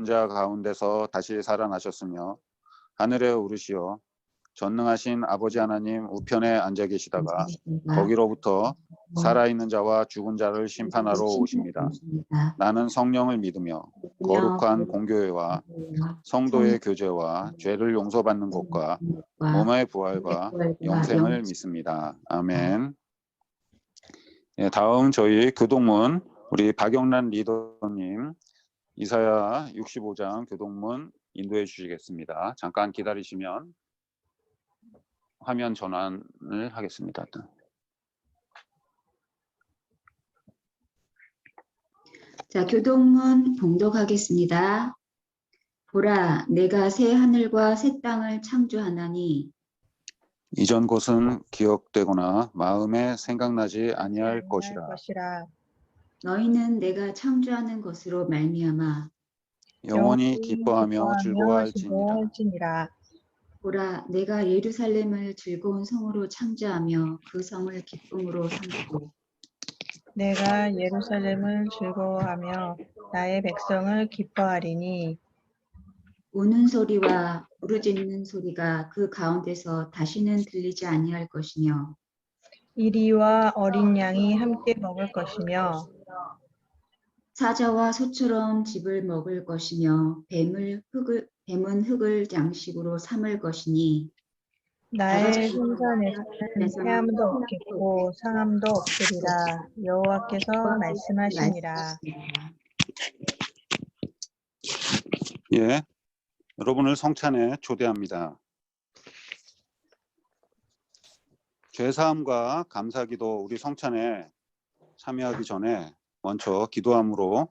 자 가운데서 다시 살아나셨으며 하늘에 오르시어 전능하신 아버지 하나님 우편에 앉아 계시다가 거기로부터 살아있는 자와 죽은 자를 심판하러 오십니다. 나는 성령을 믿으며 거룩한 공교회와 성도의 교제와 죄를 용서받는 것과 몸의 부활과 영생을 믿습니다. 아멘. 예, 다음 저희 교동문 우리 박영란 리더님 이사야 65장 교동문 인도해 주시겠습니다. 잠깐 기다리시면 화면 전환을 하겠습니다. 자, 교동문 봉독하겠습니다. 보라, 내가 새 하늘과 새 땅을 창조하나니 이전 것은 기억되거나 마음에 생각나지 아니할 것이라. 너희는 내가 창조하는 것으로 말미암아 영원히 기뻐하며 즐거워할지니라. 보라, 내가 예루살렘을 즐거운 성으로 창조하며 그 성을 기쁨으로 삼고 내가 예루살렘을 즐거워하며 나의 백성을 기뻐하리니 우는 소리와 부르짖는 소리가 그 가운데서 다시는 들리지 아니할 것이며 이리와 어린 양이 함께 먹을 것이며 사자와 소처럼 집을 먹을 것이며 뱀은 흙을 양식으로 삼을 것이니 나의 성산에서는 해함도 없겠고 상함도 없으리라. 여호와께서 말씀하시니라. 예, 여러분을 성찬에 초대합니다. 죄사함과 감사기도 우리 성찬에 참여하기 전에 먼저 기도함으로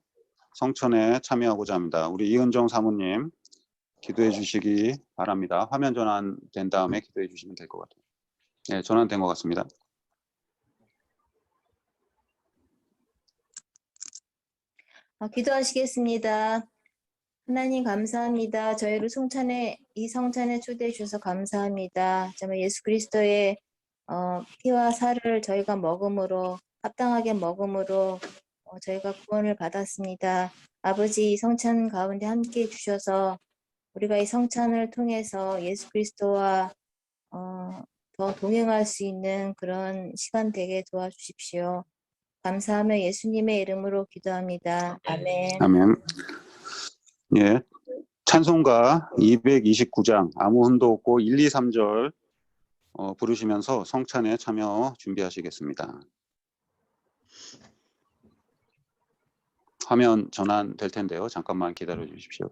성찬에 참여하고자 합니다. 우리 이은정 사모님 기도해 주시기 바랍니다. 화면 전환된 다음에 기도해 주시면 될 것 같아요. 네, 전환된 것 같습니다. 기도하시겠습니다. 하나님 감사합니다. 저희를 이 성찬에 초대해 주셔서 감사합니다. 정말 예수 그리스도의 피와 살을 저희가 먹음으로 합당하게 먹음으로 저희가 구원을 받았습니다. 아버지 이 성찬 가운데 함께 해 주셔서 우리가 이 성찬을 통해서 예수 그리스도와 더 동행할 수 있는 그런 시간 되게 도와주십시오. 감사하며 예수님의 이름으로 기도합니다. 아멘. 아멘. 예, 찬송가 229장 아무 흔도 없고 1, 2, 3절 부르시면서 성찬에 참여 준비하시겠습니다. 화면 전환될 텐데요. 잠깐만 기다려 주십시오.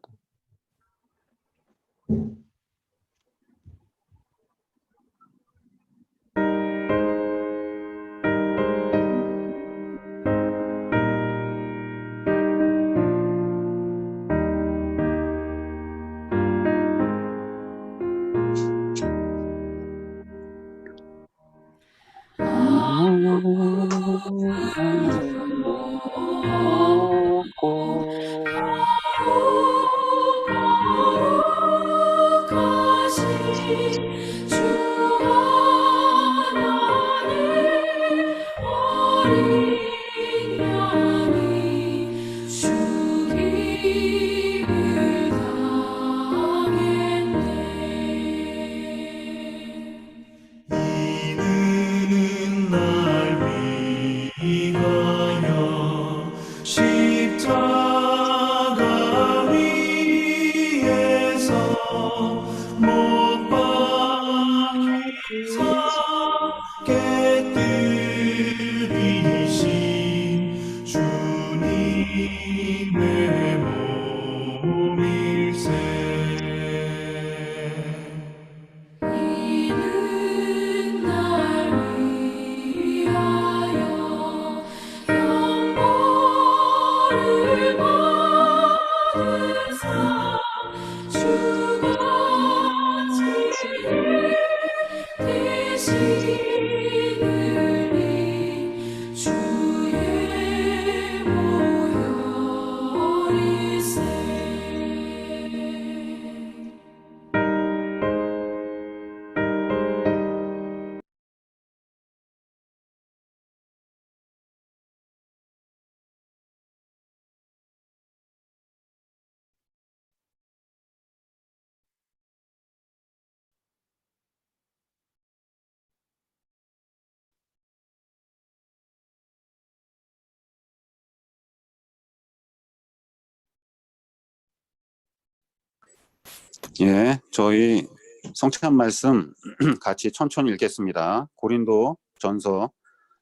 예, 저희 성찬 말씀 같이 천천히 읽겠습니다. 고린도 전서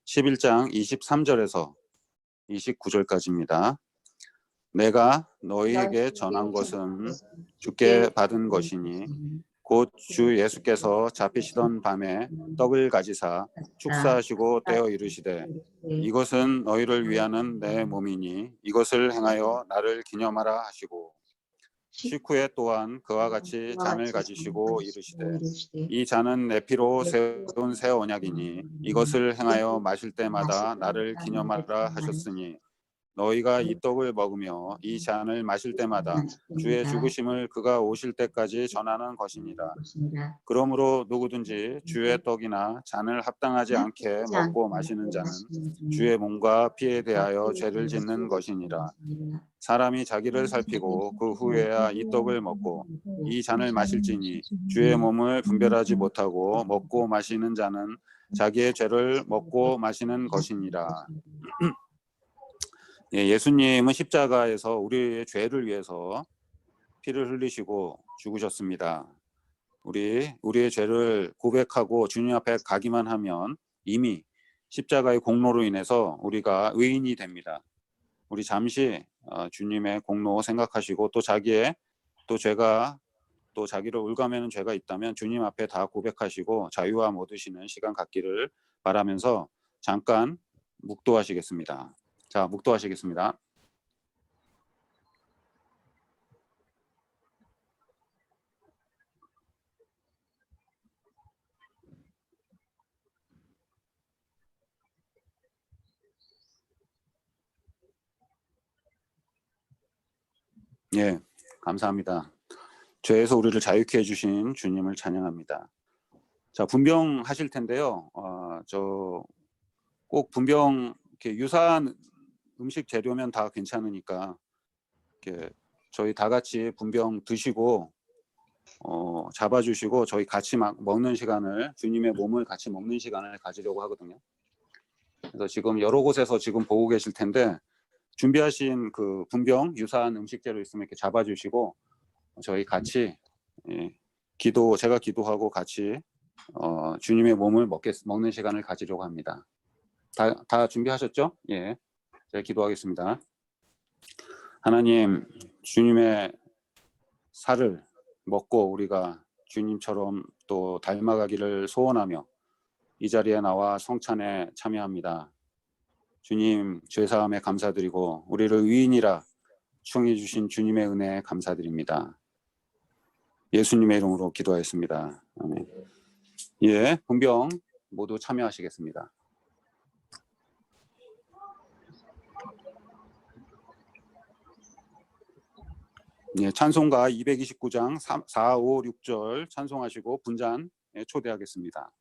11장 23절에서 29절까지입니다. 내가 너희에게 전한 것은 주께 받은 것이니 곧 주 예수께서 잡히시던 밤에 떡을 가지사 축사하시고 떼어 이르시되 이것은 너희를 위하는 내 몸이니 이것을 행하여 나를 기념하라 하시고 식후에 또한 그와 같이 잔을 가지시고 이르시되 이 잔은 내 피로 세운 새 언약이니 이것을 행하여 마실 때마다 나를 기념하라 하셨으니 너희가 이 떡을 먹으며 이 잔을 마실 때마다 주의 죽으심을 그가 오실 때까지 전하는 것이니라. 그러므로 누구든지 주의 떡이나 잔을 합당하지 않게 먹고 마시는 자는 주의 몸과 피에 대하여 죄를 짓는 것이니라. 사람이 자기를 살피고 그 후에야 이 떡을 먹고 이 잔을 마실지니 주의 몸을 분별하지 못하고 먹고 마시는 자는 자기의 죄를 먹고 마시는 것이니라. 예, 예수님은 십자가에서 우리의 죄를 위해서 피를 흘리시고 죽으셨습니다. 우리의 죄를 고백하고 주님 앞에 가기만 하면 이미 십자가의 공로로 인해서 우리가 의인이 됩니다. 우리 잠시 주님의 공로 생각하시고 또 자기의 또 죄가 또 자기를 올가매는 죄가 있다면 주님 앞에 다 고백하시고 자유함 얻으시는 시간 갖기를 바라면서 잠깐 묵도하시겠습니다. 자, 묵도하시겠습니다. 예, 감사합니다. 죄에서 우리를 자유케 해주신 주님을 찬양합니다. 자, 분병하실 텐데요. 꼭 분병 이렇게 유사한 음식 재료면 다 괜찮으니까 이렇게 저희 다 같이 분병 드시고 잡아주시고 저희 같이 막 먹는 시간을 주님의 몸을 같이 먹는 시간을 가지려고 하거든요. 그래서 지금 여러 곳에서 지금 보고 계실 텐데 준비하신 그 분병 유사한 음식 재료 있으면 이렇게 잡아주시고 저희 같이 제가 기도하고 같이 주님의 몸을 먹는 시간을 가지려고 합니다. 다 준비하셨죠? 예, 제가 기도하겠습니다. 하나님, 주님의 살을 먹고 우리가 주님처럼 또 닮아가기를 소원하며 이 자리에 나와 성찬에 참여합니다. 주님, 죄사함에 감사드리고 우리를 의인이라 추앙해 주신 주님의 은혜에 감사드립니다. 예수님의 이름으로 기도하였습니다. 아멘. 예, 분병 모두 참여하시겠습니다. 예, 찬송가 229장 4, 5, 6절 찬송하시고 분잔에 초대하겠습니다.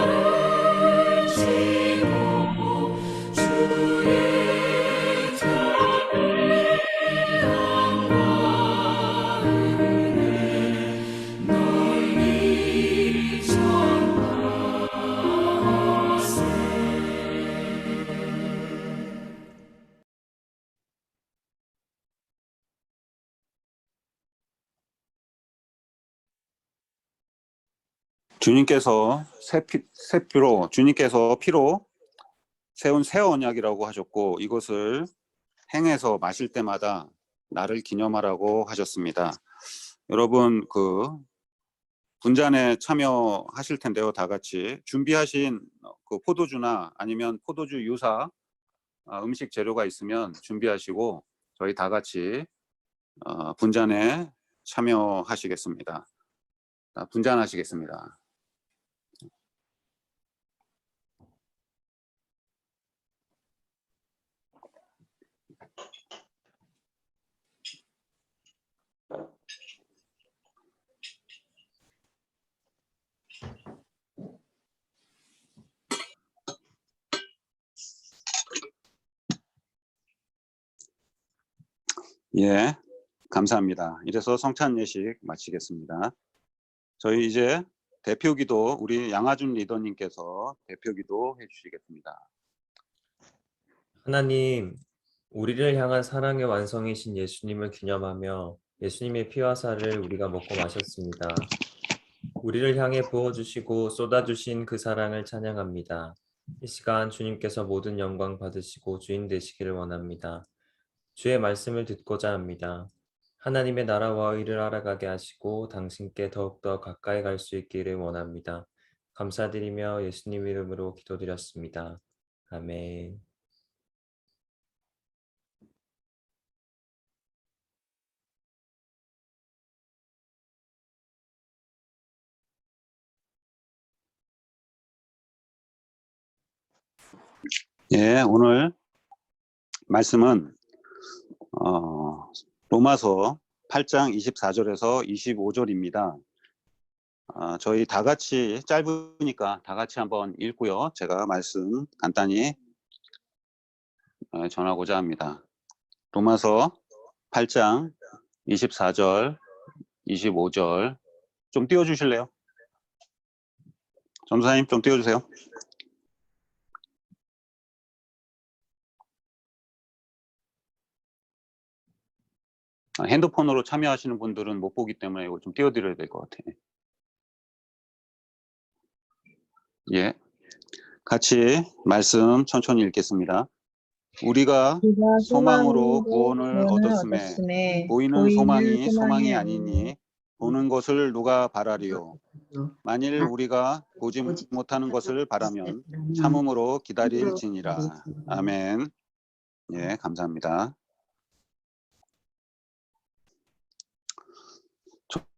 십자가를 주님께서 주님께서 피로 세운 새 언약이라고 하셨고 이것을 행해서 마실 때마다 나를 기념하라고 하셨습니다. 여러분 분잔에 참여하실 텐데요. 다 같이 준비하신 그 포도주나 아니면 포도주 유사 음식 재료가 있으면 준비하시고 저희 다 같이 분잔에 참여하시겠습니다. 분잔하시겠습니다. 예, 감사합니다. 이래서 성찬 예식 마치겠습니다. 저희 이제 대표기도 우리 양하준 리더님께서 대표기도 해주시겠습니다. 하나님, 우리를 향한 사랑의 완성이신 예수님을 기념하며 예수님의 피와 살을 우리가 먹고 마셨습니다. 우리를 향해 부어주시고 쏟아주신 그 사랑을 찬양합니다. 이 시간 주님께서 모든 영광 받으시고 주인 되시기를 원합니다. 주의 말씀을 듣고자 합니다. 하나님의 나라와 의를 알아가게 하시고 당신께 더욱더 가까이 갈 수 있기를 원합니다. 감사드리며 예수님 이름으로 기도드렸습니다. 아멘. 예, 오늘 말씀은 로마서 8장 24절에서 25절입니다. 저희 다 같이 짧으니까 다 같이 한번 읽고요. 제가 말씀 간단히 전하고자 합니다. 로마서 8장 24절, 25절 좀 띄워주실래요? 전도사님 좀 띄워주세요. 핸드폰으로 참여하시는 분들은 못 보기 때문에 이거 좀 띄워드려야 될 것 같아요. 예, 같이 말씀 천천히 읽겠습니다. 우리가 소망으로 구원을 얻었음에 보이는 소망이 소망이 아니니 보는 것을 누가 바라리요. 만일 우리가 보지 못하는 것을 바라면 참음으로 기다릴지니라. 아멘. 예, 감사합니다.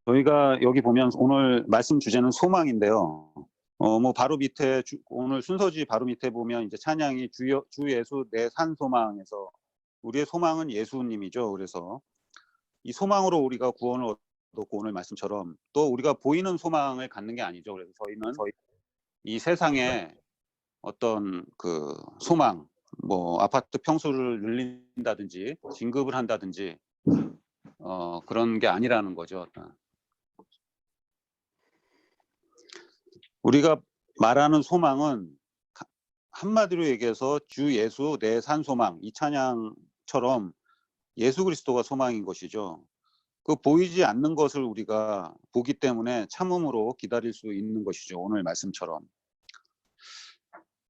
저희가 여기 보면 오늘 말씀 주제는 소망인데요. 뭐 바로 밑에 오늘 순서지 바로 밑에 보면 이제 찬양이 주 예수 내 산 소망에서 우리의 소망은 예수님이죠. 그래서 이 소망으로 우리가 구원을 얻었고 오늘 말씀처럼 또 우리가 보이는 소망을 갖는 게 아니죠. 그래서 저희는 이 세상에 어떤 그 소망, 뭐 아파트 평수를 늘린다든지 진급을 한다든지 그런 게 아니라는 거죠. 우리가 말하는 소망은 한마디로 얘기해서 주 예수 내 산 소망, 이 찬양처럼 예수 그리스도가 소망인 것이죠. 그 보이지 않는 것을 우리가 보기 때문에 참음으로 기다릴 수 있는 것이죠. 오늘 말씀처럼.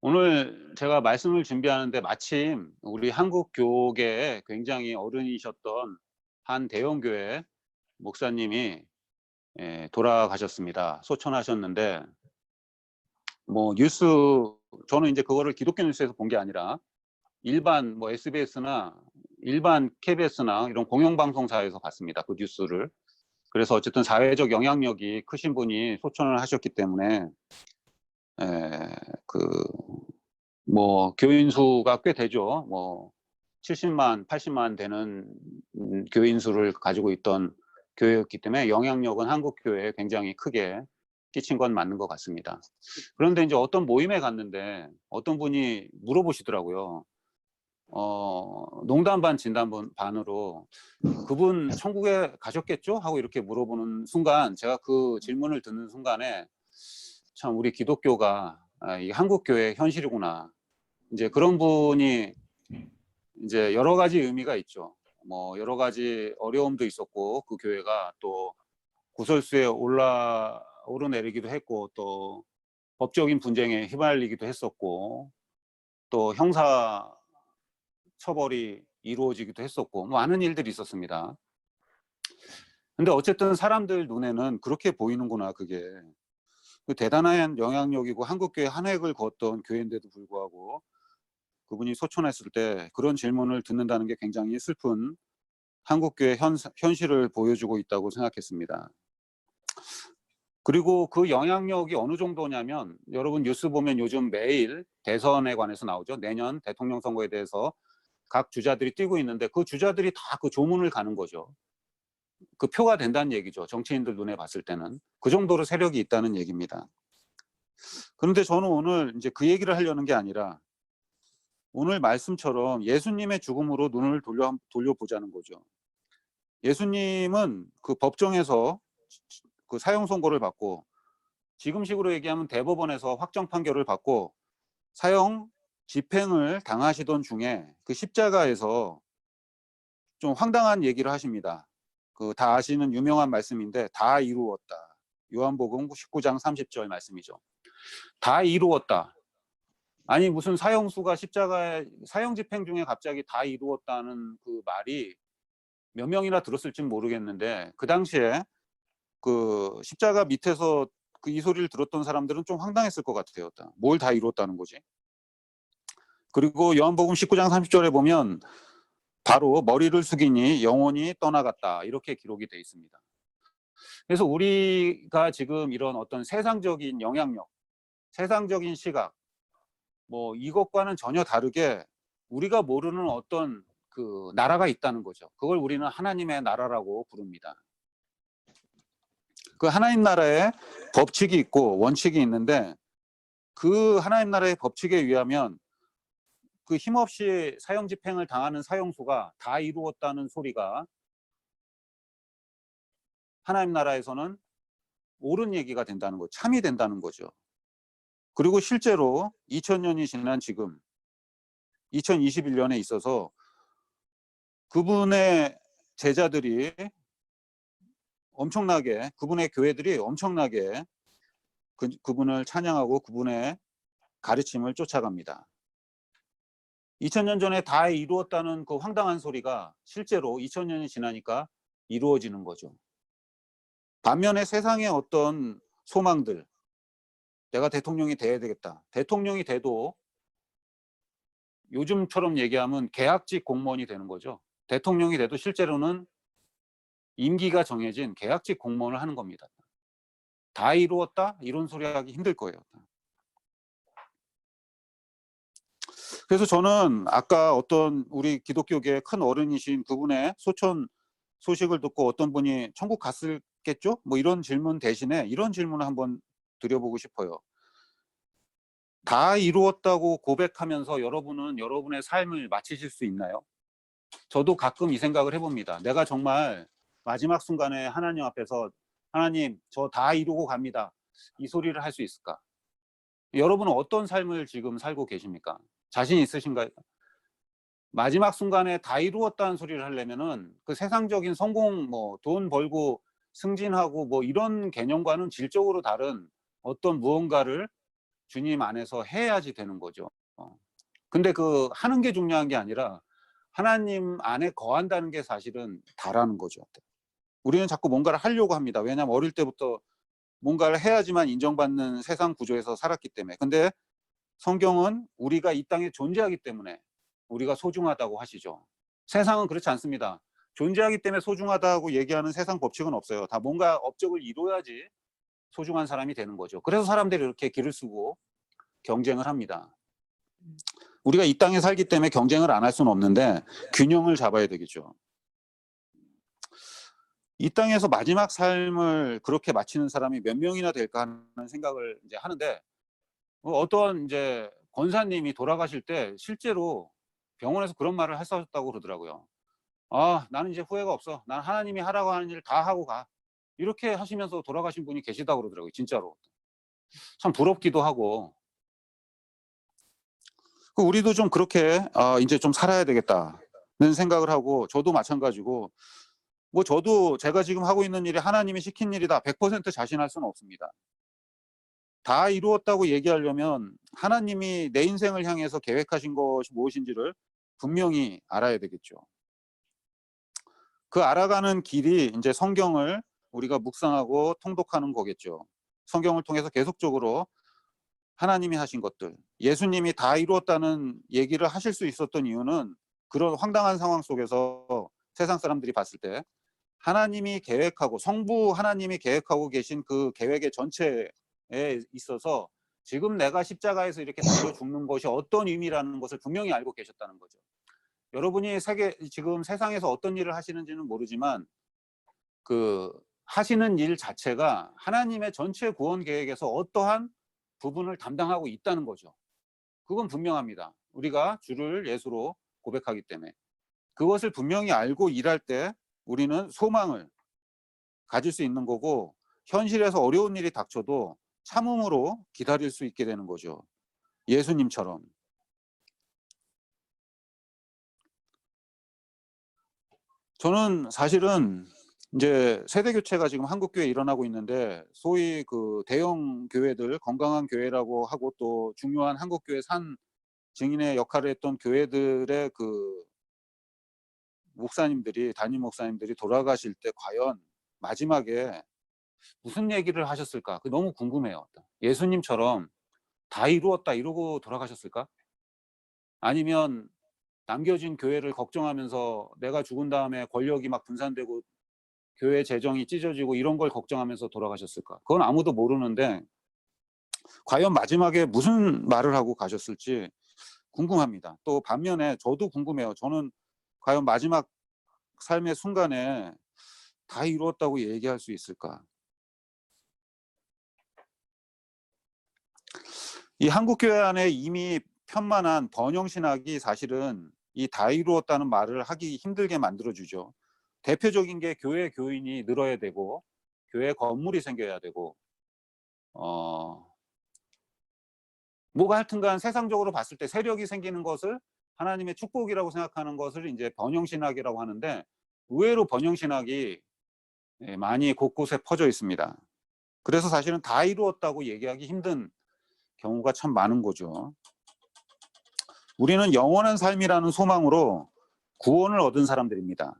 오늘 제가 말씀을 준비하는데 마침 우리 한국 교계에 굉장히 어른이셨던 한 대형교회 목사님이 돌아가셨습니다. 소천하셨는데 뭐 뉴스 저는 이제 그거를 기독교 뉴스에서 본 게 아니라 일반 뭐 SBS나 일반 KBS나 이런 공영방송사에서 봤습니다. 그 뉴스를. 그래서 어쨌든 사회적 영향력이 크신 분이 소천을 하셨기 때문에 뭐 교인 수가 꽤 되죠. 뭐 70만, 80만 되는 교인 수를 가지고 있던 교회였기 때문에 영향력은 한국 교회에 굉장히 크게 끼친 건 맞는 것 같습니다. 그런데 이제 어떤 모임에 갔는데 어떤 분이 물어보시더라고요. 농담 반 진담 반으로 그분 천국에 가셨겠죠? 하고 이렇게 물어보는 순간 제가 그 질문을 듣는 순간에 참 우리 기독교가 이 한국 교회의 현실이구나. 이제 그런 분이 이제 여러 가지 의미가 있죠. 뭐 여러 가지 어려움도 있었고 그 교회가 또 구설수에 오르내리기도 했고 또 법적인 분쟁에 휘말리기도 했었고 또 형사 처벌이 이루어지기도 했었고 많은 일들이 있었습니다. 근데 어쨌든 사람들 눈에는 그렇게 보이는구나. 그게 그 대단한 영향력이고 한국교회 한 획을 걷던 교회인데도 불구하고 그분이 소천했을 때 그런 질문을 듣는다는 게 굉장히 슬픈 한국교회 현실을 보여주고 있다고 생각했습니다. 그리고 그 영향력이 어느 정도냐면 여러분 뉴스 보면 요즘 매일 대선에 관해서 나오죠. 내년 대통령 선거에 대해서 각 주자들이 뛰고 있는데 그 주자들이 다 그 조문을 가는 거죠. 그 표가 된다는 얘기죠. 정치인들 눈에 봤을 때는 그 정도로 세력이 있다는 얘기입니다. 그런데 저는 오늘 이제 그 얘기를 하려는 게 아니라 오늘 말씀처럼 예수님의 죽음으로 눈을 돌려보자는 거죠. 예수님은 그 법정에서 그 사형 선고를 받고 지금식으로 얘기하면 대법원에서 확정 판결을 받고 사형 집행을 당하시던 중에 그 십자가에서 좀 황당한 얘기를 하십니다. 그 다 아시는 유명한 말씀인데 다 이루었다. 요한복음 19장 30절 말씀이죠. 다 이루었다. 아니 무슨 사형수가 십자가에 사형 집행 중에 갑자기 다 이루었다는 그 말이 몇 명이나 들었을지 모르겠는데 그 당시에 그 십자가 밑에서 그 이 소리를 들었던 사람들은 좀 황당했을 것 같아요. 뭘 다 이루었다는 거지? 그리고 요한복음 19장 30절에 보면 바로 머리를 숙이니 영혼이 떠나갔다 이렇게 기록이 돼 있습니다. 그래서 우리가 지금 이런 어떤 세상적인 영향력, 세상적인 시각 뭐 이것과는 전혀 다르게 우리가 모르는 어떤 그 나라가 있다는 거죠. 그걸 우리는 하나님의 나라라고 부릅니다. 그 하나님 나라에 법칙이 있고 원칙이 있는데 그 하나님 나라의 법칙에 의하면 그 힘없이 사형 집행을 당하는 사형수가 다 이루었다는 소리가 하나님 나라에서는 옳은 얘기가 된다는 거죠. 참이 된다는 거죠. 그리고 실제로 2000년이 지난 지금 2021년에 있어서 그분의 제자들이 엄청나게 그분의 교회들이 엄청나게 그분을 찬양하고 그분의 가르침을 쫓아갑니다. 2000년 전에 다 이루었다는 그 황당한 소리가 실제로 2000년이 지나니까 이루어지는 거죠. 반면에 세상의 어떤 소망들, 내가 대통령이 돼야 되겠다. 대통령이 돼도 요즘처럼 얘기하면 계약직 공무원이 되는 거죠. 대통령이 돼도 실제로는 임기가 정해진 계약직 공무원을 하는 겁니다. 다 이루었다? 이런 소리 하기 힘들 거예요. 그래서 저는 아까 어떤 우리 기독교계의 큰 어른이신 그분의 소천 소식을 듣고 어떤 분이 천국 갔을겠죠? 뭐 이런 질문 대신에 이런 질문을 한번 드려보고 싶어요. 다 이루었다고 고백하면서 여러분은 여러분의 삶을 마치실 수 있나요? 저도 가끔 이 생각을 해봅니다. 내가 정말 마지막 순간에 하나님 앞에서 하나님 저 다 이루고 갑니다. 이 소리를 할 수 있을까? 여러분은 어떤 삶을 지금 살고 계십니까? 자신 있으신가요? 마지막 순간에 다 이루었다는 소리를 하려면은 그 세상적인 성공, 뭐 돈 벌고 승진하고 뭐 이런 개념과는 질적으로 다른 어떤 무언가를 주님 안에서 해야지 되는 거죠. 근데 그 하는 게 중요한 게 아니라 하나님 안에 거한다는 게 사실은 다라는 거죠. 우리는 자꾸 뭔가를 하려고 합니다. 왜냐하면 어릴 때부터 뭔가를 해야지만 인정받는 세상 구조에서 살았기 때문에. 근데 성경은 우리가 이 땅에 존재하기 때문에 우리가 소중하다고 하시죠. 세상은 그렇지 않습니다. 존재하기 때문에 소중하다고 얘기하는 세상 법칙은 없어요. 다 뭔가 업적을 이뤄야지 소중한 사람이 되는 거죠. 그래서 사람들이 이렇게 길을 쓰고 경쟁을 합니다. 우리가 이 땅에 살기 때문에 경쟁을 안 할 수는 없는데 균형을 잡아야 되겠죠. 이 땅에서 마지막 삶을 그렇게 마치는 사람이 몇 명이나 될까 하는 생각을 이제 하는데 어떤 이제 권사님이 돌아가실 때 실제로 병원에서 그런 말을 하셨다고 그러더라고요. 아, 나는 이제 후회가 없어. 난 하나님이 하라고 하는 일 다 하고 가. 이렇게 하시면서 돌아가신 분이 계시다고 그러더라고요. 진짜로. 참 부럽기도 하고. 우리도 좀 그렇게 이제 좀 살아야 되겠다는 생각을 하고 저도 마찬가지고 뭐 저도 제가 지금 하고 있는 일이 하나님이 시킨 일이다 100% 자신할 수는 없습니다. 다 이루었다고 얘기하려면 하나님이 내 인생을 향해서 계획하신 것이 무엇인지를 분명히 알아야 되겠죠. 그 알아가는 길이 이제 성경을 우리가 묵상하고 통독하는 거겠죠. 성경을 통해서 계속적으로 하나님이 하신 것들, 예수님이 다 이루었다는 얘기를 하실 수 있었던 이유는 그런 황당한 상황 속에서 세상 사람들이 봤을 때 하나님이 계획하고 성부 하나님이 계획하고 계신 그 계획의 전체에 있어서 지금 내가 십자가에서 이렇게 달려 죽는 것이 어떤 의미라는 것을 분명히 알고 계셨다는 거죠. 여러분이 지금 세상에서 어떤 일을 하시는지는 모르지만 그 하시는 일 자체가 하나님의 전체 구원 계획에서 어떠한 부분을 담당하고 있다는 거죠. 그건 분명합니다. 우리가 주를 예수로 고백하기 때문에 그것을 분명히 알고 일할 때 우리는 소망을 가질 수 있는 거고 현실에서 어려운 일이 닥쳐도 참음으로 기다릴 수 있게 되는 거죠. 예수님처럼. 저는 사실은 이제 세대 교체가 지금 한국 교회에 일어나고 있는데 소위 그 대형 교회들, 건강한 교회라고 하고 또 중요한 한국 교회 산 증인의 역할을 했던 교회들의 그 목사님들이, 담임 목사님들이 돌아가실 때 과연 마지막에 무슨 얘기를 하셨을까? 그 너무 궁금해요. 예수님처럼 다 이루었다 이러고 돌아가셨을까? 아니면 남겨진 교회를 걱정하면서 내가 죽은 다음에 권력이 막 분산되고 교회 재정이 찢어지고 이런 걸 걱정하면서 돌아가셨을까? 그건 아무도 모르는데 과연 마지막에 무슨 말을 하고 가셨을지 궁금합니다. 또 반면에 저도 궁금해요. 저는 과연 마지막 삶의 순간에 다 이루었다고 얘기할 수 있을까? 이 한국교회 안에 이미 편만한 번영신학이 사실은 이 다 이루었다는 말을 하기 힘들게 만들어주죠. 대표적인 게 교회 교인이 늘어야 되고 교회 건물이 생겨야 되고 뭐가 하여튼간 세상적으로 봤을 때 세력이 생기는 것을 하나님의 축복이라고 생각하는 것을 이제 번영신학이라고 하는데 의외로 번영신학이 많이 곳곳에 퍼져 있습니다. 그래서 사실은 다 이루었다고 얘기하기 힘든 경우가 참 많은 거죠. 우리는 영원한 삶이라는 소망으로 구원을 얻은 사람들입니다.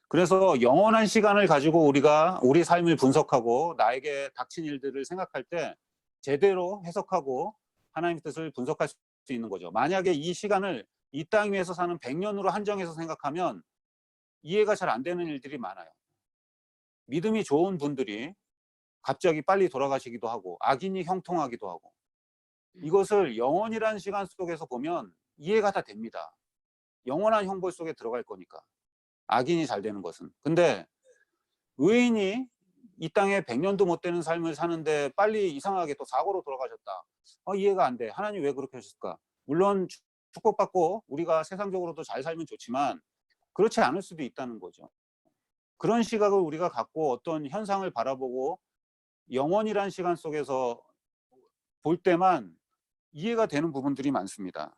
그래서 영원한 시간을 가지고 우리가 우리 삶을 분석하고 나에게 닥친 일들을 생각할 때 제대로 해석하고 하나님의 뜻을 분석할 수 있는 거죠. 만약에 이 시간을 이 땅 위에서 사는 100년으로 한정해서 생각하면 이해가 잘 안 되는 일들이 많아요. 믿음이 좋은 분들이 갑자기 빨리 돌아가시기도 하고 악인이 형통하기도 하고 이것을 영원이라는 시간 속에서 보면 이해가 다 됩니다. 영원한 형벌 속에 들어갈 거니까. 악인이 잘 되는 것은. 근데 의인이 이 땅에 100년도 못 되는 삶을 사는데 빨리 이상하게 또 사고로 돌아가셨다. 이해가 안 돼. 하나님 왜 그렇게 하셨을까? 물론 축복받고 우리가 세상적으로도 잘 살면 좋지만 그렇지 않을 수도 있다는 거죠. 그런 시각을 우리가 갖고 어떤 현상을 바라보고 영원이라는 시간 속에서 볼 때만 이해가 되는 부분들이 많습니다.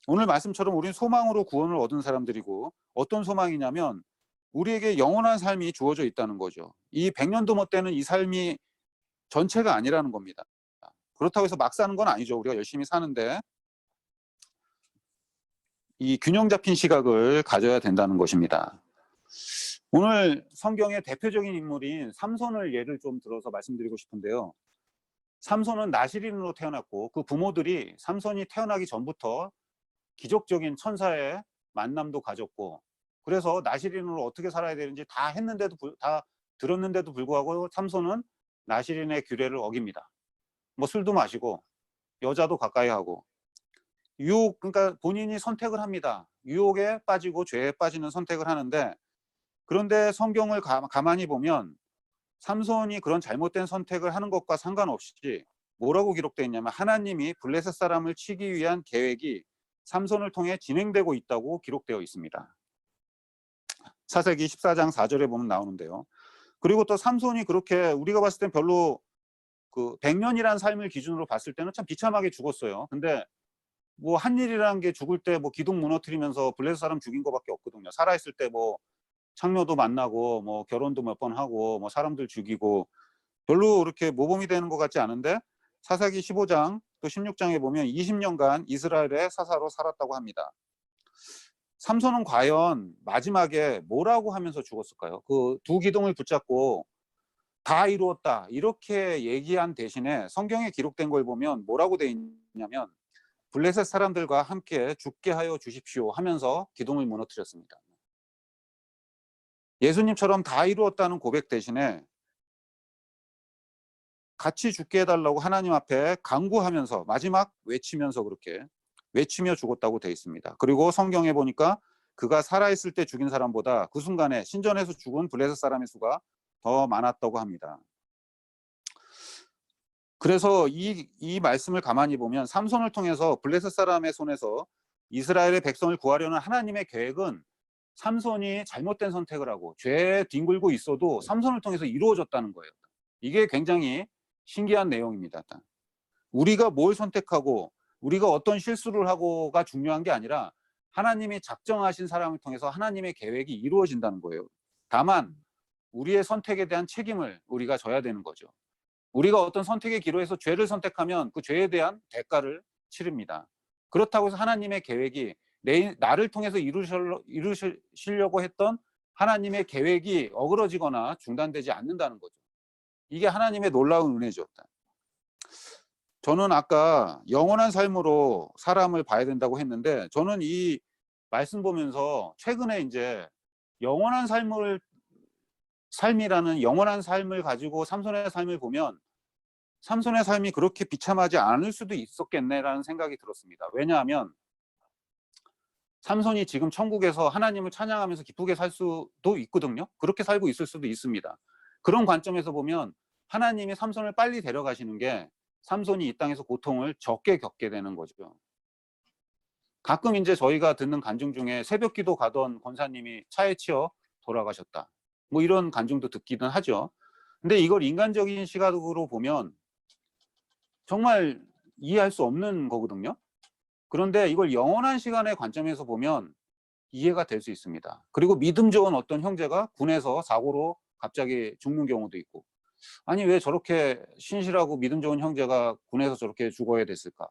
오늘 말씀처럼 우리는 소망으로 구원을 얻은 사람들이고 어떤 소망이냐면 우리에게 영원한 삶이 주어져 있다는 거죠. 이 100년도 못 되는 이 삶이 전체가 아니라는 겁니다. 그렇다고 해서 막 사는 건 아니죠. 우리가 열심히 사는데 이 균형 잡힌 시각을 가져야 된다는 것입니다. 오늘 성경의 대표적인 인물인 삼손을 예를 좀 들어서 말씀드리고 싶은데요. 삼손은 나시린으로 태어났고 그 부모들이 삼손이 태어나기 전부터 기적적인 천사의 만남도 가졌고 그래서 나시린으로 어떻게 살아야 되는지 다 들었는데도 불구하고 삼손은 나시린의 규례를 어깁니다. 뭐 술도 마시고 여자도 가까이 하고 그러니까 본인이 선택을 합니다. 유혹에 빠지고 죄에 빠지는 선택을 하는데 그런데 성경을 가만히 보면 삼손이 그런 잘못된 선택을 하는 것과 상관없이 뭐라고 기록되어 있냐면 하나님이 블레셋 사람을 치기 위한 계획이 삼손을 통해 진행되고 있다고 기록되어 있습니다. 사사기 14장 4절에 보면 나오는데요. 그리고 또 삼손이 그렇게 우리가 봤을 땐 별로 그 100년이라는 삶을 기준으로 봤을 때는 참 비참하게 죽었어요. 근데 뭐 한 일이라는 게 죽을 때 뭐 기둥 무너뜨리면서 블레셋 사람 죽인 거밖에 없거든요. 살아있을 때 뭐 창녀도 만나고 뭐 결혼도 몇 번 하고 뭐 사람들 죽이고 별로 그렇게 모범이 되는 것 같지 않은데 사사기 15장 또 16장에 보면 20년간 이스라엘의 사사로 살았다고 합니다. 삼손은 과연 마지막에 뭐라고 하면서 죽었을까요? 그 두 기둥을 붙잡고 다 이루었다 이렇게 얘기한 대신에 성경에 기록된 걸 보면 뭐라고 돼 있냐면 블레셋 사람들과 함께 죽게 하여 주십시오 하면서 기둥을 무너뜨렸습니다. 예수님처럼 다 이루었다는 고백 대신에 같이 죽게 해달라고 하나님 앞에 간구하면서 마지막 외치면서 그렇게 외치며 죽었다고 돼 있습니다. 그리고 성경에 보니까 그가 살아있을 때 죽인 사람보다 그 순간에 신전에서 죽은 블레셋 사람의 수가 더 많았다고 합니다. 그래서 이 말씀을 가만히 보면 삼손을 통해서 블레셋 사람의 손에서 이스라엘의 백성을 구하려는 하나님의 계획은 삼손이 잘못된 선택을 하고 죄에 뒹굴고 있어도 삼손을 통해서 이루어졌다는 거예요. 이게 굉장히 신기한 내용입니다. 우리가 뭘 선택하고 우리가 어떤 실수를 하고가 중요한 게 아니라 하나님이 작정하신 사람을 통해서 하나님의 계획이 이루어진다는 거예요. 다만 우리의 선택에 대한 책임을 우리가 져야 되는 거죠. 우리가 어떤 선택의 기로에서 죄를 선택하면 그 죄에 대한 대가를 치릅니다. 그렇다고 해서 하나님의 계획이 나를 통해서 이루시려고 했던 하나님의 계획이 어그러지거나 중단되지 않는다는 거죠. 이게 하나님의 놀라운 은혜죠. 저는 아까 영원한 삶으로 사람을 봐야 된다고 했는데 저는 이 말씀 보면서 최근에 이제 영원한 삶이라는 영원한 삶을 가지고 삼손의 삶을 보면 삼손의 삶이 그렇게 비참하지 않을 수도 있었겠네라는 생각이 들었습니다. 왜냐하면 삼손이 지금 천국에서 하나님을 찬양하면서 기쁘게 살 수도 있거든요. 그렇게 살고 있을 수도 있습니다. 그런 관점에서 보면 하나님이 삼손을 빨리 데려가시는 게 삼손이 이 땅에서 고통을 적게 겪게 되는 거죠. 가끔 이제 저희가 듣는 간증 중에 새벽 기도 가던 권사님이 차에 치여 돌아가셨다. 뭐 이런 간증도 듣기는 하죠. 근데 이걸 인간적인 시각으로 보면 정말 이해할 수 없는 거거든요. 그런데 이걸 영원한 시간의 관점에서 보면 이해가 될 수 있습니다. 그리고 믿음 좋은 어떤 형제가 군에서 사고로 갑자기 죽는 경우도 있고, 아니 왜 저렇게 신실하고 믿음 좋은 형제가 군에서 저렇게 죽어야 됐을까?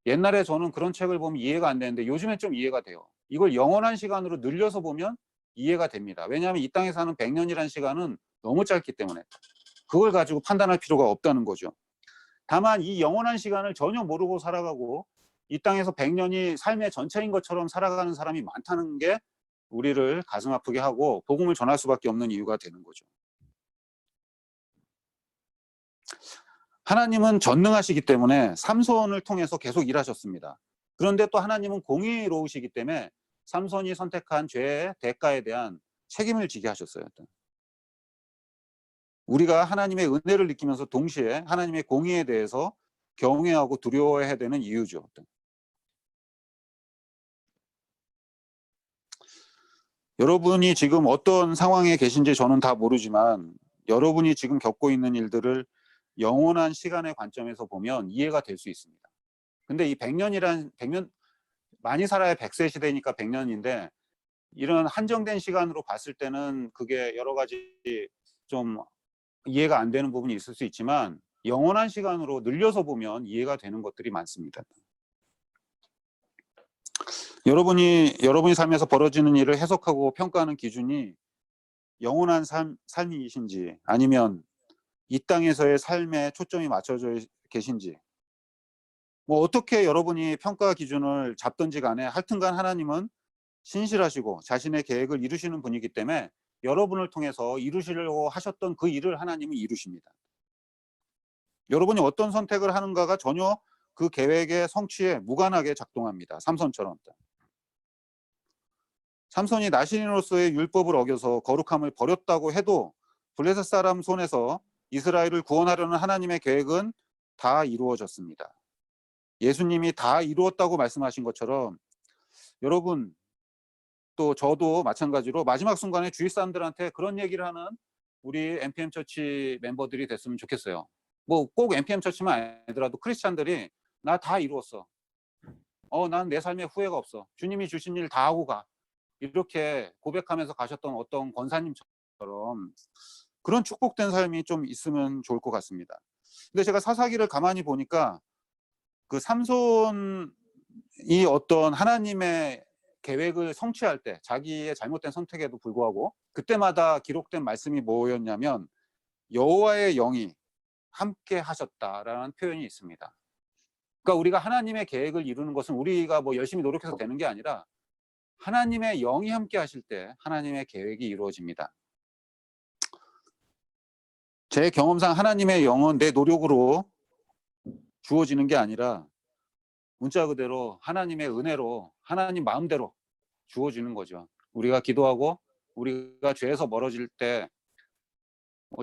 옛날에 저는 그런 책을 보면 이해가 안 되는데 요즘엔 좀 이해가 돼요. 이걸 영원한 시간으로 늘려서 보면 이해가 됩니다. 왜냐하면 이 땅에 사는 100년이라는 시간은 너무 짧기 때문에 그걸 가지고 판단할 필요가 없다는 거죠. 다만 이 영원한 시간을 전혀 모르고 살아가고 이 땅에서 100년이 삶의 전체인 것처럼 살아가는 사람이 많다는 게 우리를 가슴 아프게 하고 복음을 전할 수밖에 없는 이유가 되는 거죠. 하나님은 전능하시기 때문에 삼손을 통해서 계속 일하셨습니다. 그런데 또 하나님은 공의로우시기 때문에 삼손이 선택한 죄의 대가에 대한 책임을 지게 하셨어요. 우리가 하나님의 은혜를 느끼면서 동시에 하나님의 공의에 대해서 경외하고 두려워해야 되는 이유죠. 여러분이 지금 어떤 상황에 계신지 저는 다 모르지만 여러분이 지금 겪고 있는 일들을 영원한 시간의 관점에서 보면 이해가 될 수 있습니다. 근데 이 100년 많이 살아야 100세 시대니까 100년인데 이런 한정된 시간으로 봤을 때는 그게 여러 가지 좀 이해가 안 되는 부분이 있을 수 있지만 영원한 시간으로 늘려서 보면 이해가 되는 것들이 많습니다. 여러분이 삶에서 벌어지는 일을 해석하고 평가하는 기준이 영원한 삶이신지 아니면 이 땅에서의 삶에 초점이 맞춰져 계신지 뭐 어떻게 여러분이 평가 기준을 잡든지 간에 하여튼간 하나님은 신실하시고 자신의 계획을 이루시는 분이기 때문에 여러분을 통해서 이루시려고 하셨던 그 일을 하나님은 이루십니다. 여러분이 어떤 선택을 하는가가 전혀 그 계획의 성취에 무관하게 작동합니다. 삼손처럼. 삼손이 나신인으로서의 율법을 어겨서 거룩함을 버렸다고 해도 블레셋 사람 손에서 이스라엘을 구원하려는 하나님의 계획은 다 이루어졌습니다. 예수님이 다 이루었다고 말씀하신 것처럼 여러분 또 저도 마찬가지로 마지막 순간에 주위 사람들한테 그런 얘기를 하는 우리 MPM 처치 멤버들이 됐으면 좋겠어요. 뭐 꼭 MPM 처치만 아니더라도 크리스찬들이 나 다 이루었어. 난 내 삶에 후회가 없어. 주님이 주신 일 다 하고 가. 이렇게 고백하면서 가셨던 어떤 권사님처럼 그런 축복된 삶이 좀 있으면 좋을 것 같습니다. 근데 제가 사사기를 가만히 보니까 그 삼손이 어떤 하나님의 계획을 성취할 때 자기의 잘못된 선택에도 불구하고 그때마다 기록된 말씀이 뭐였냐면 여호와의 영이 함께 하셨다라는 표현이 있습니다. 그러니까 우리가 하나님의 계획을 이루는 것은 우리가 뭐 열심히 노력해서 되는 게 아니라 하나님의 영이 함께 하실 때 하나님의 계획이 이루어집니다. 제 경험상 하나님의 영은 내 노력으로 주어지는 게 아니라 문자 그대로 하나님의 은혜로 하나님 마음대로 주어지는 거죠. 우리가 기도하고 우리가 죄에서 멀어질 때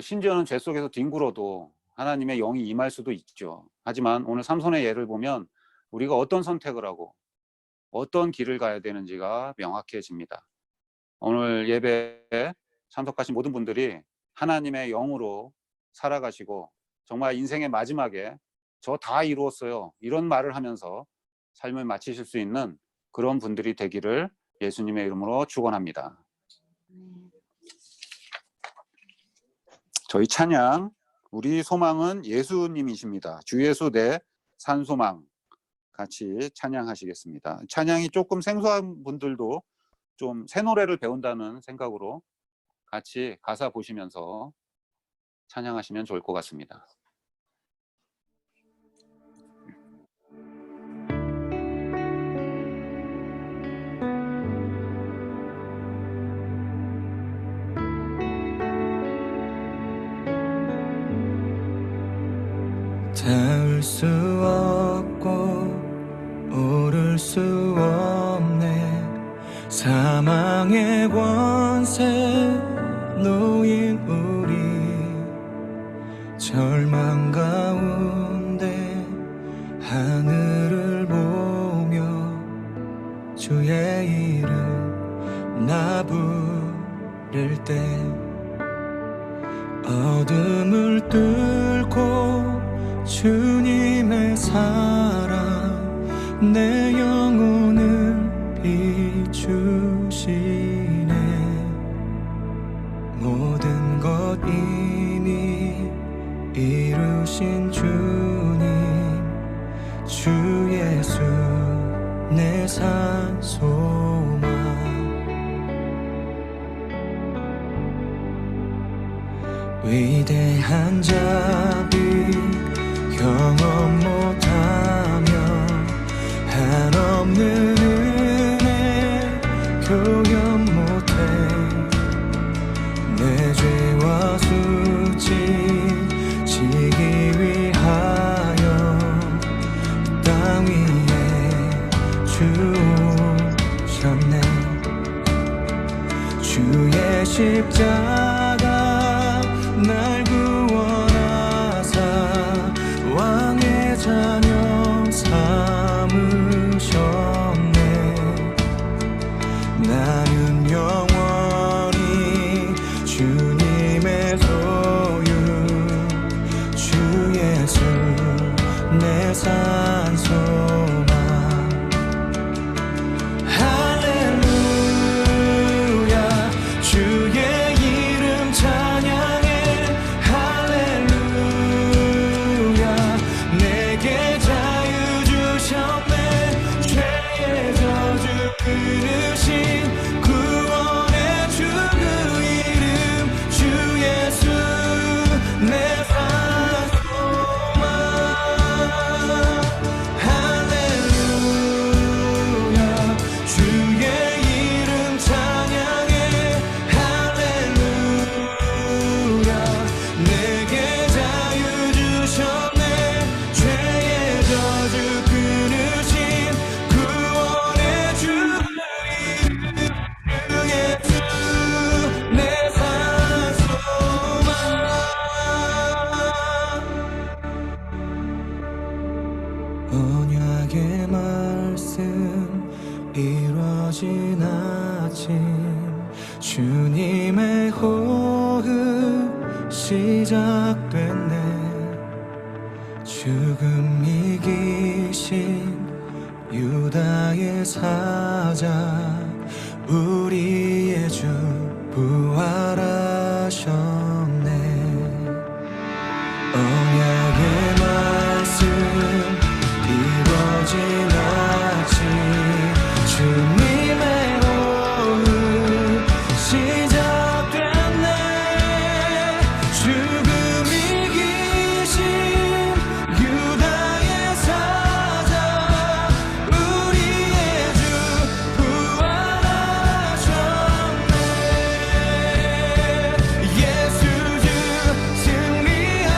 심지어는 죄 속에서 뒹굴어도 하나님의 영이 임할 수도 있죠. 하지만 오늘 삼손의 예를 보면 우리가 어떤 선택을 하고 어떤 길을 가야 되는지가 명확해집니다. 오늘 예배에 참석하신 모든 분들이 하나님의 영으로 살아가시고 정말 인생의 마지막에 저 다 이루었어요 이런 말을 하면서 삶을 마치실 수 있는 그런 분들이 되기를 예수님의 이름으로 축원합니다. 저희 찬양 우리 소망은 예수님이십니다. 주 예수 내 산소망 같이 찬양하시겠습니다. 찬양이 조금 생소한 분들도 좀 새 노래를 배운다는 생각으로 같이 가사 보시면서 찬양하시면 좋을 것 같습니다. 닿을 수 없고 오를 수 없네 사망의 권세 놓인 우리 절망 가운데 하늘을 보며 주의 이름 나 부를 때 어둠을 뚫고 주님의 사랑 내 영혼을 비추시네 모든 것 이미 이루신 주님 주 예수 내 산 소망 위대한 자비 경험 못하며 한없는 은혜 교연 못해 내 죄와 수치 지기 위하여 땅 위에 주오셨네 주의 십자가 날 구원하사 왕의 자녀 삼으셨네 나는 영원히 주님의 소유 주 예수 내 산 소망 할렐루야 주의 이름 찬양해 할렐루야 내게 자유 주셨네 죄의 저주 끊으신 구원의 주 그 이름 주 예수 내 산 소망 할렐루야 주의 이름 찬양해 할렐루야 내게 자유 주셨네 죄의 저주 끊으신 구원의 주 예수 내 산 소망 언약의 말씀 이루어진 아침 주님의 호흡 시작됐네 죽음 이기신 유다의 사자 우리의 주 부활하셨네. 언약의 말씀 이루어진 아침 주님의 오후 시작됐네. 죽음 이기신 유다의 사자 우리의 주 부활하셨네. 예수 주 승리하셨네.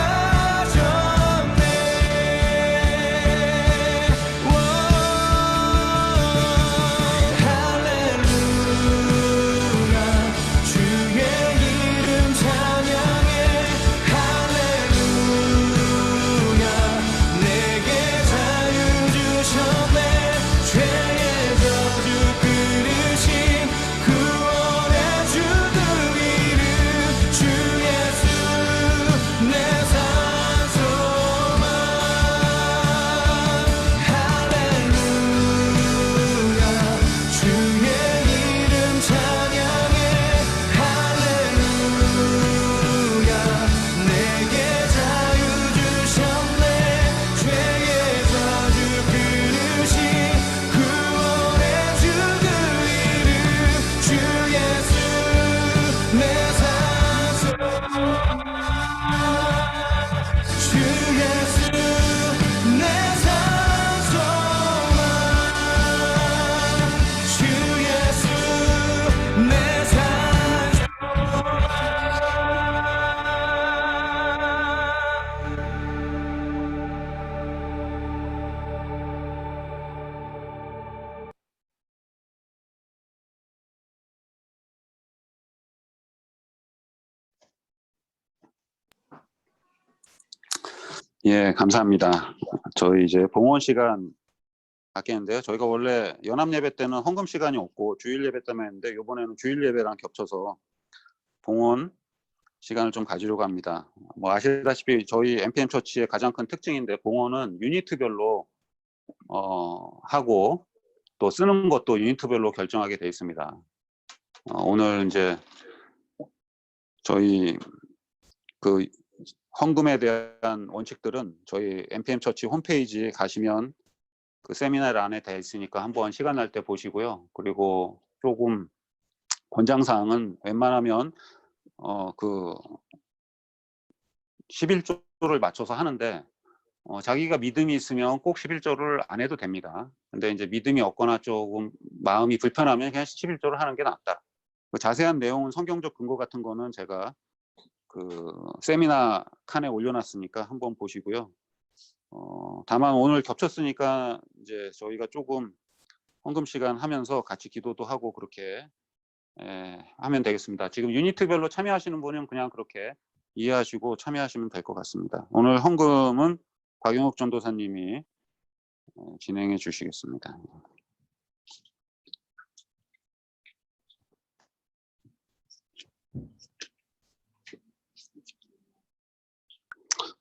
할렐루야 주의 이름 찬양해. 할렐루야 내게 자유 주셨네. 죄의 저주 끊으신 구원의 주그 이름 주 예수 내 산소망. 할렐루야 주의 이름 찬양해. 할렐루야 내게 자유 주셨네. 죄의 저주 끊으신 구원의 주그 이름 주 예수 내 산소망. 주 예수 내 산소망. 주 예수 내 예, 감사합니다. 저희 이제 봉헌 시간 갖겠는데요. 저희가 원래 연합 예배 때는 헌금 시간이 없고 주일 예배 때만 했는데 이번에는 주일 예배랑 겹쳐서 봉헌 시간을 좀 가지려고 합니다. 뭐 아시다시피 저희 MPM 처치의 가장 큰 특징인데 봉헌은 유니트별로 하고 또 쓰는 것도 유니트별로 결정하게 돼 있습니다. 오늘 이제 저희 그 헌금에 대한 원칙들은 저희 MPM 처치 홈페이지에 가시면 그 세미나를 안에 돼 있으니까 한번 시간 날 때 보시고요. 그리고 조금 권장사항은 웬만하면 그 11조를 맞춰서 하는데 자기가 믿음이 있으면 꼭 11조를 안 해도 됩니다. 근데 이제 믿음이 없거나 조금 마음이 불편하면 그냥 11조를 하는 게 낫다. 그 자세한 내용은 성경적 근거 같은 거는 제가 그 세미나 칸에 올려놨으니까 한번 보시고요. 다만 오늘 겹쳤으니까 이제 저희가 조금 헌금 시간 하면서 같이 기도도 하고 그렇게 하면 되겠습니다. 지금 유니트별로 참여하시는 분은 그냥 그렇게 이해하시고 참여하시면 될 것 같습니다. 오늘 헌금은 박영욱 전도사님이 진행해 주시겠습니다.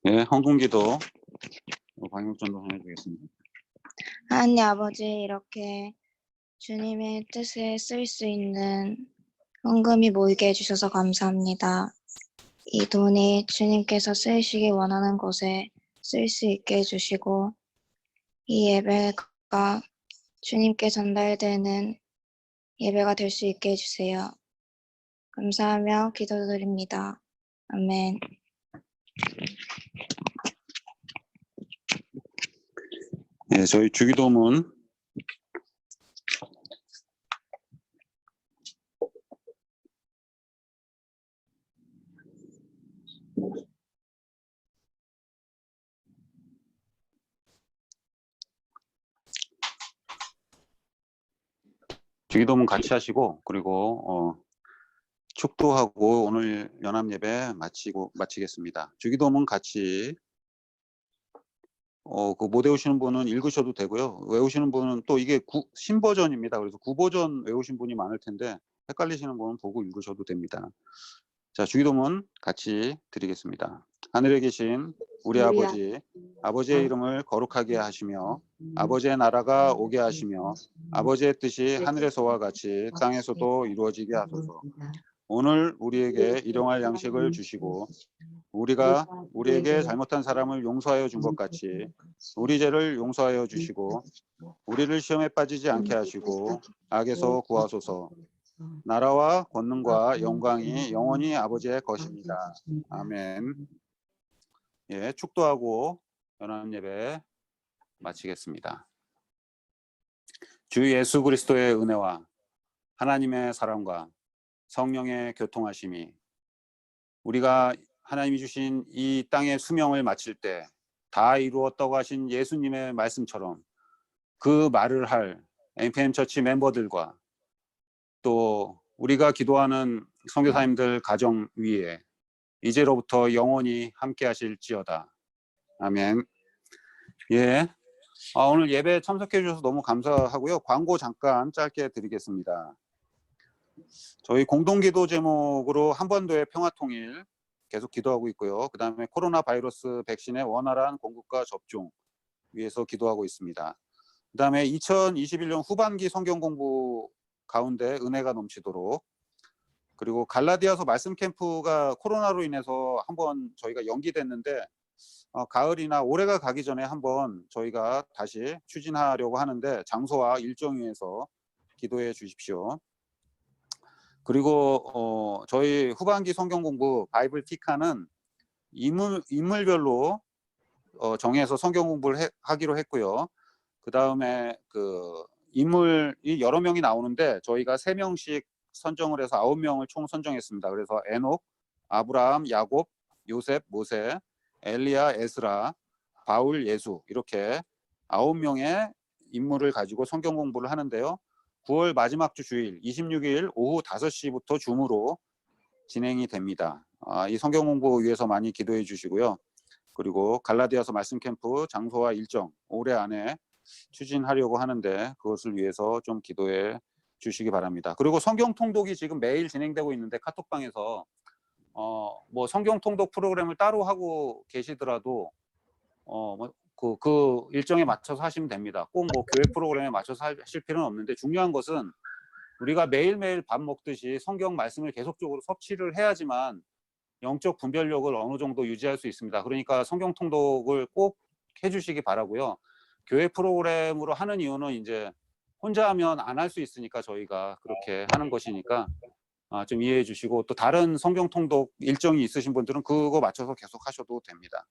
네, 헌금기도 박영욱 전도사님 해주겠습니다. 하나님 아버지, 이렇게 주님의 뜻에 쓸 수 있는 헌금이 모이게 해주셔서 감사합니다. 이 돈이 주님께서 쓰시기 원하는 곳에 쓸 수 있게 해주시고 이 예배가 주님께 전달되는 예배가 될 수 있게 해주세요. 감사하며 기도드립니다. 아멘. 네, 저희 주기도문 같이 하시고 그리고 축도하고 오늘 연합 예배 마치겠습니다. 주기도문 같이 그 못 외우시는 분은 읽으셔도 되고요. 외우시는 분은 또 이게 신버전입니다. 그래서 구버전 외우신 분이 많을 텐데 헷갈리시는 분은 보고 읽으셔도 됩니다. 자, 주기도문 같이 드리겠습니다. 하늘에 계신 우리 아버지, 아버지의 이름을 거룩하게 하시며 아버지의 나라가 오게 하시며 아버지의 뜻이 하늘에서와 같이 땅에서도 이루어지게 하소서. 오늘 우리에게 일용할 양식을 주시고 우리가 우리에게 잘못한 사람을 용서하여 준 것 같이 우리 죄를 용서하여 주시고 우리를 시험에 빠지지 않게 하시고 악에서 구하소서. 나라와 권능과 영광이 영원히 아버지의 것입니다. 아멘. 예, 축도하고 연합 예배 마치겠습니다. 주 예수 그리스도의 은혜와 하나님의 사랑과 성령의 교통하심이 우리가 하나님이 주신 이 땅의 수명을 마칠 때 다 이루었다고 하신 예수님의 말씀처럼 그 말을 할 NPM 처치 멤버들과 또 우리가 기도하는 선교사님들 가정 위에 이제로부터 영원히 함께 하실지어다. 아멘. 예. 오늘 예배 참석해 주셔서 너무 감사하고요. 광고 잠깐 짧게 드리겠습니다. 저희 공동기도 제목으로 한반도의 평화통일 계속 기도하고 있고요. 그 다음에 코로나 바이러스 백신의 원활한 공급과 접종 위해서 기도하고 있습니다. 그 다음에 2021년 후반기 성경 공부 가운데 은혜가 넘치도록, 그리고 갈라디아서 말씀 캠프가 코로나로 인해서 한번 저희가 연기됐는데 가을이나 올해가 가기 전에 한번 저희가 다시 추진하려고 하는데 장소와 일정 위해서 기도해 주십시오. 그리고 저희 후반기 성경 공부 바이블 티카는 인물별로 정해서 성경 공부를 하기로 했고요. 그 다음에 그 인물이 여러 명이 나오는데 저희가 3명씩 선정을 해서 9명을 총 선정했습니다. 그래서 에녹, 아브라함, 야곱, 요셉, 모세, 엘리야, 에스라, 바울, 예수 이렇게 9명의 인물을 가지고 성경 공부를 하는데요. 9월 마지막 주 주일 26일 오후 5시부터 줌으로 진행이 됩니다. 이 성경 공부 위해서 많이 기도해 주시고요. 그리고 갈라디아서 말씀 캠프 장소와 일정 올해 안에 추진하려고 하는데 그것을 위해서 좀 기도해 주시기 바랍니다. 그리고 성경 통독이 지금 매일 진행되고 있는데 카톡방에서 뭐 성경 통독 프로그램을 따로 하고 계시더라도 그 일정에 맞춰서 하시면 됩니다. 꼭 뭐 교회 프로그램에 맞춰서 하실 필요는 없는데 중요한 것은 우리가 매일매일 밥 먹듯이 성경 말씀을 계속적으로 섭취를 해야지만 영적 분별력을 어느 정도 유지할 수 있습니다. 그러니까 성경 통독을 꼭 해주시기 바라고요. 교회 프로그램으로 하는 이유는 이제 혼자 하면 안 할 수 있으니까 저희가 그렇게 하는 것이니까 좀 이해해 주시고 또 다른 성경 통독 일정이 있으신 분들은 그거 맞춰서 계속 하셔도 됩니다.